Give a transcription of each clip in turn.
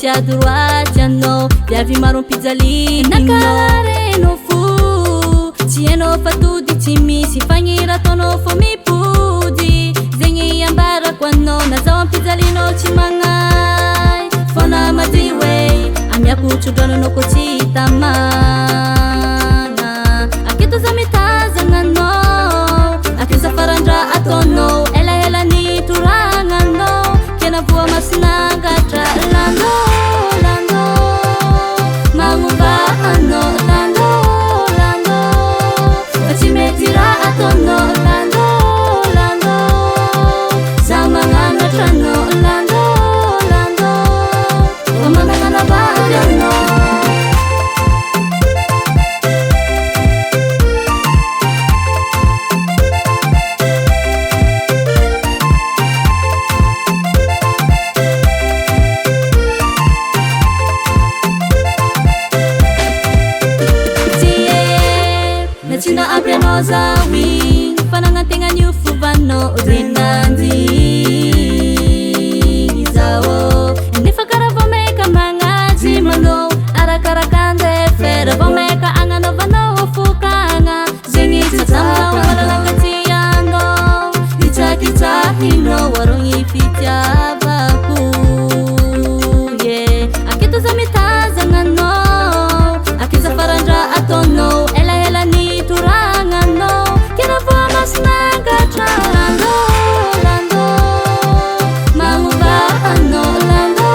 misy adroaty anao viavy maro ampijaly nakarenao fo tsy hainao fatody tsy misy fagnira ataonao fo mipody zegny ambarako anao na zao ampijalinao tsy magnay fona madio e amiako trodrananao ko tsy tamagna aketo za mitazana anao akeza farandra ataonao elaela ny toragnanao kena voa masinangatra lando lando magnomba anao lando lando fa tsy mety raha ataonao lando lando za magnanatra anao lando lando fa managnana vavy anao Natsina abrianao zawi fanagnategna nio fovanao renandy zao nefa karaha vao maika magnazy manao arakarakande fera vao maika agnanaovanao fokagna zegny tsatsamo malalagaty anao itsakitsahinao arogny fitiavako ye aketo za mitazana anao akeza farandra ataonao elaela ny toragnanao kena voa masinangatra lando lando magnomba anao lando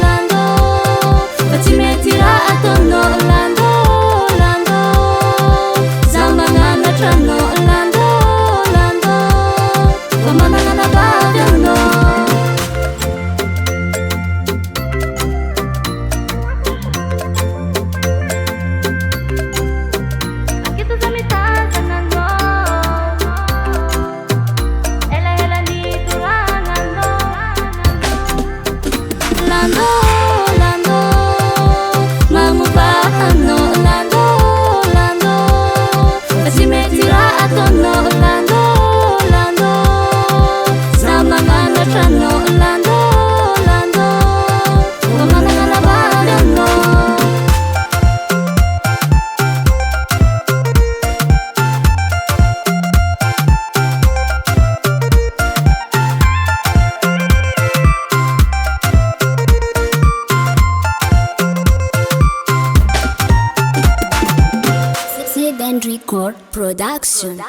lando fa tsy mety raha ataonao lando lando za magnanatra anao lando lando fa managnana vavy anao Lando, lando, magnomba anao lando, lando fa tsy mety raha ataonao lando, lando za magnanatra anao lando, lando fa managnana vavy anao and Record Production.